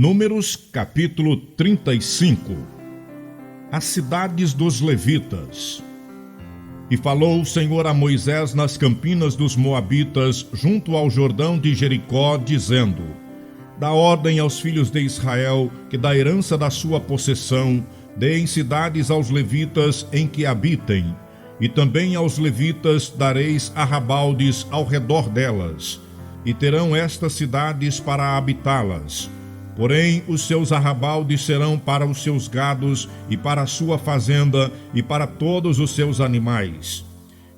Números capítulo 35. As cidades dos levitas. E falou o Senhor a Moisés nas campinas dos Moabitas, junto ao Jordão de Jericó, dizendo: Dá ordem aos filhos de Israel, que da herança da sua possessão, deem cidades aos levitas em que habitem, e também aos levitas dareis arrabaldes ao redor delas, e terão estas cidades para habitá-las. Porém, os seus arrabaldes serão para os seus gados, e para a sua fazenda, e para todos os seus animais.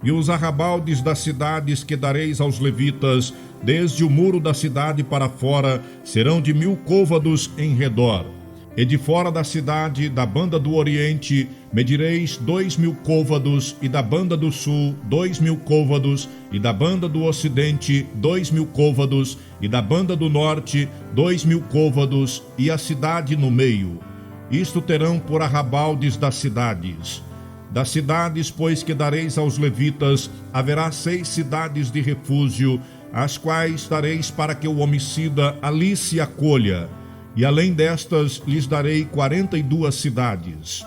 E os arrabaldes das cidades que dareis aos levitas, desde o muro da cidade para fora, serão de 1000 côvados em redor. E de fora da cidade, da banda do oriente, medireis 2000 côvados, e da banda do sul, 2000 côvados, e da banda do ocidente, 2000 côvados, e da banda do norte, 2000 côvados, e a cidade no meio. Isto terão por arrabaldes das cidades. Das cidades, pois, que dareis aos levitas, haverá 6 cidades de refúgio, as quais dareis para que o homicida ali se acolha. E além destas, lhes darei 42 cidades.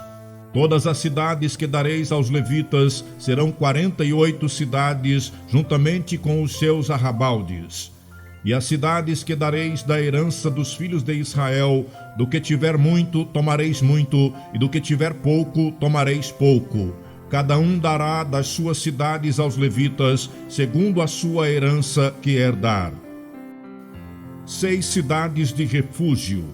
Todas as cidades que dareis aos levitas serão 48 cidades, juntamente com os seus arrabaldes. E as cidades que dareis da herança dos filhos de Israel, do que tiver muito, tomareis muito, e do que tiver pouco, tomareis pouco. Cada um dará das suas cidades aos levitas, segundo a sua herança que herdar. 6 cidades de refúgio.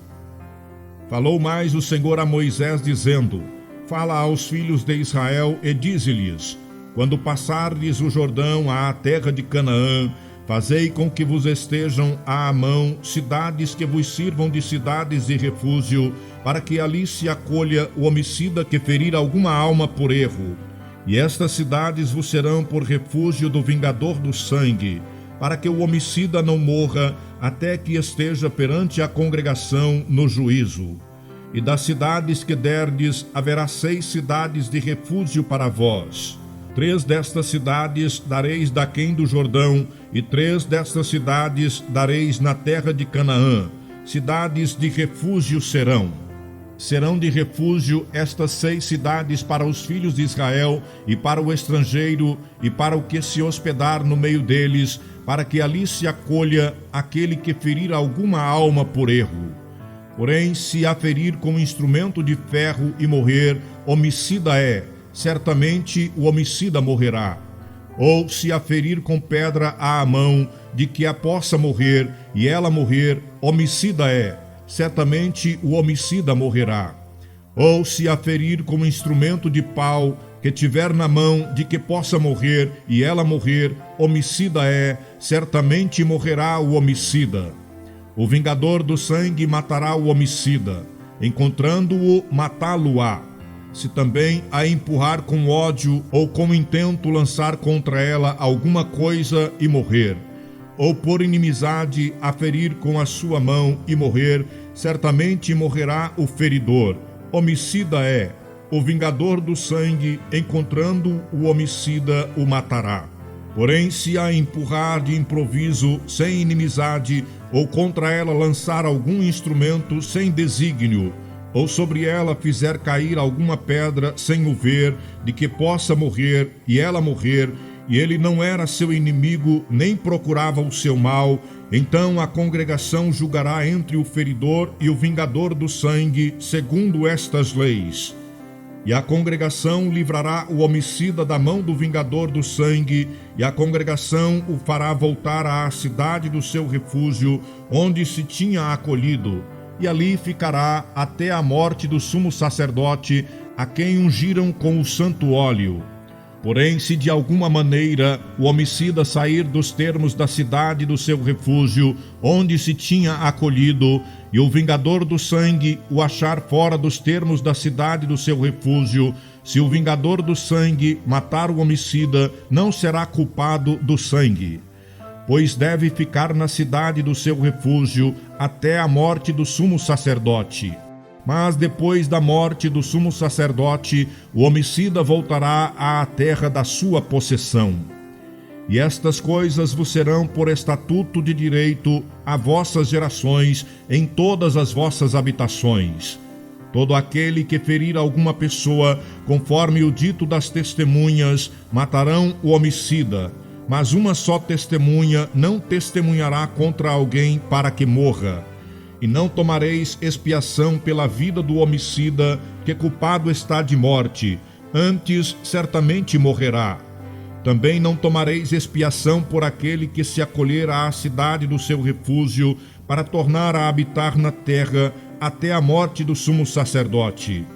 Falou mais o Senhor a Moisés, dizendo: Fala aos filhos de Israel e dize-lhes: Quando passardes o Jordão à terra de Canaã, fazei com que vos estejam à mão cidades que vos sirvam de cidades de refúgio, para que ali se acolha o homicida que ferir alguma alma por erro. E estas cidades vos serão por refúgio do vingador do sangue, para que o homicida não morra, até que esteja perante a congregação no juízo. E das cidades que derdes, haverá 6 cidades de refúgio para vós. 3 destas cidades dareis daquém do Jordão, e 3 destas cidades dareis na terra de Canaã. Cidades de refúgio serão. Serão de refúgio estas 6 cidades para os filhos de Israel, e para o estrangeiro, e para o que se hospedar no meio deles, para que ali se acolha aquele que ferir alguma alma por erro. Porém, se a ferir com instrumento de ferro e morrer, homicida é, certamente o homicida morrerá. Ou se a ferir com pedra à mão, de que a possa morrer, e ela morrer, homicida é, certamente o homicida morrerá. Ou se a ferir com instrumento de pau, que tiver na mão, de que possa morrer, e ela morrer, homicida é, certamente morrerá o homicida. O vingador do sangue matará o homicida, encontrando-o, matá-lo-á. Se também a empurrar com ódio, ou com intento lançar contra ela alguma coisa e morrer, ou por inimizade a ferir com a sua mão e morrer, certamente morrerá o feridor. Homicida é. O vingador do sangue, encontrando o homicida, o matará. Porém, se a empurrar de improviso, sem inimizade, ou contra ela lançar algum instrumento sem desígnio, ou sobre ela fizer cair alguma pedra sem o ver, de que possa morrer, e ela morrer, e ele não era seu inimigo, nem procurava o seu mal, então a congregação julgará entre o feridor e o vingador do sangue, segundo estas leis. E a congregação livrará o homicida da mão do vingador do sangue, e a congregação o fará voltar à cidade do seu refúgio, onde se tinha acolhido, e ali ficará até a morte do sumo sacerdote, a quem ungiram com o santo óleo. Porém, se de alguma maneira o homicida sair dos termos da cidade do seu refúgio, onde se tinha acolhido, e o vingador do sangue o achar fora dos termos da cidade do seu refúgio, se o vingador do sangue matar o homicida, não será culpado do sangue, pois deve ficar na cidade do seu refúgio até a morte do sumo sacerdote. Mas depois da morte do sumo sacerdote, o homicida voltará à terra da sua possessão. E estas coisas vos serão por estatuto de direito a vossas gerações em todas as vossas habitações. Todo aquele que ferir alguma pessoa, conforme o dito das testemunhas, matarão o homicida, mas uma só testemunha não testemunhará contra alguém para que morra. E não tomareis expiação pela vida do homicida, que culpado está de morte, antes certamente morrerá. Também não tomareis expiação por aquele que se acolher à cidade do seu refúgio, para tornar a habitar na terra até a morte do sumo sacerdote.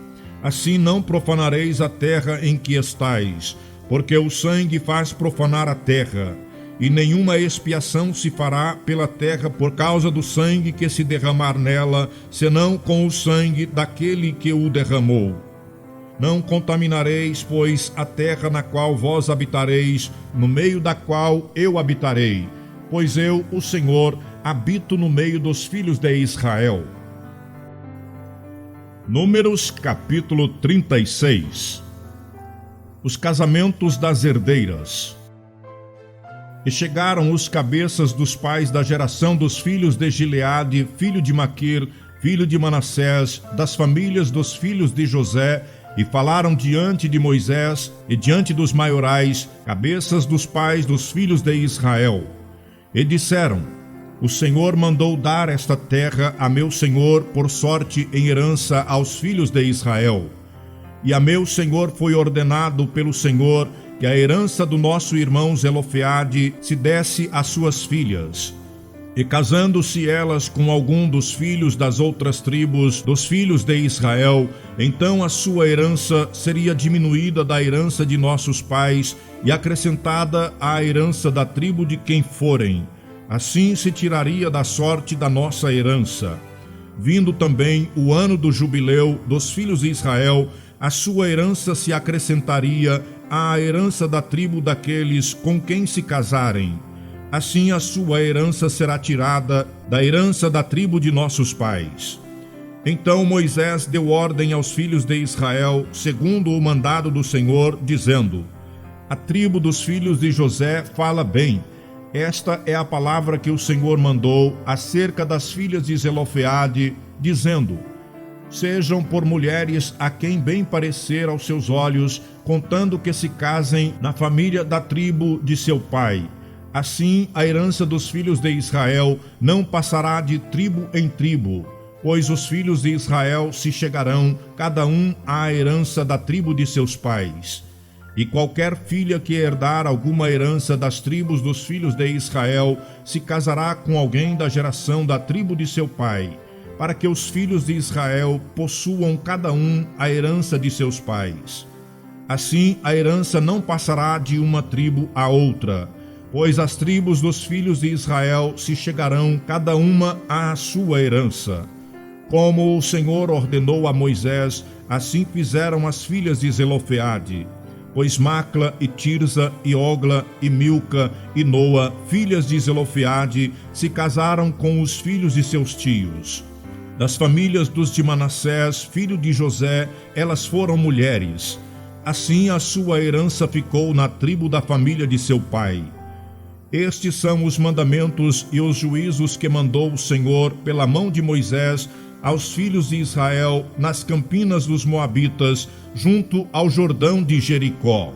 Assim não profanareis a terra em que estais, porque o sangue faz profanar a terra, e nenhuma expiação se fará pela terra por causa do sangue que se derramar nela, senão com o sangue daquele que o derramou. Não contaminareis, pois, a terra na qual vós habitareis, no meio da qual eu habitarei, pois eu, o Senhor, habito no meio dos filhos de Israel. Números capítulo 36. Os casamentos das herdeiras. E chegaram os cabeças dos pais da geração dos filhos de Gileade, filho de Maquir, filho de Manassés, das famílias dos filhos de José, e falaram diante de Moisés e diante dos maiorais, cabeças dos pais dos filhos de Israel. E disseram: O Senhor mandou dar esta terra a meu senhor por sorte em herança aos filhos de Israel. E a meu senhor foi ordenado pelo Senhor que a herança do nosso irmão Zelofeade se desse às suas filhas. E casando-se elas com algum dos filhos das outras tribos dos filhos de Israel, então a sua herança seria diminuída da herança de nossos pais e acrescentada à herança da tribo de quem forem. Assim se tiraria da sorte da nossa herança. Vindo também o ano do jubileu dos filhos de Israel, a sua herança se acrescentaria à herança da tribo daqueles com quem se casarem. Assim a sua herança será tirada da herança da tribo de nossos pais. Então Moisés deu ordem aos filhos de Israel, segundo o mandado do Senhor, dizendo: A tribo dos filhos de José fala bem. Esta é a palavra que o Senhor mandou acerca das filhas de Zelofeade, dizendo: Sejam por mulheres a quem bem parecer aos seus olhos, contando que se casem na família da tribo de seu pai. Assim, a herança dos filhos de Israel não passará de tribo em tribo, pois os filhos de Israel se chegarão, cada um à herança da tribo de seus pais. E qualquer filha que herdar alguma herança das tribos dos filhos de Israel se casará com alguém da geração da tribo de seu pai, para que os filhos de Israel possuam cada um a herança de seus pais. Assim, a herança não passará de uma tribo a outra, pois as tribos dos filhos de Israel se chegarão cada uma à sua herança. Como o Senhor ordenou a Moisés, assim fizeram as filhas de Zelofeade. Pois Macla e Tirza e Ogla e Milca e Noa, filhas de Zelofeade, se casaram com os filhos de seus tios. Das famílias dos de Manassés, filho de José, elas foram mulheres. Assim a sua herança ficou na tribo da família de seu pai. Estes são os mandamentos e os juízos que mandou o Senhor pela mão de Moisés aos filhos de Israel nas campinas dos Moabitas, junto ao Jordão de Jericó.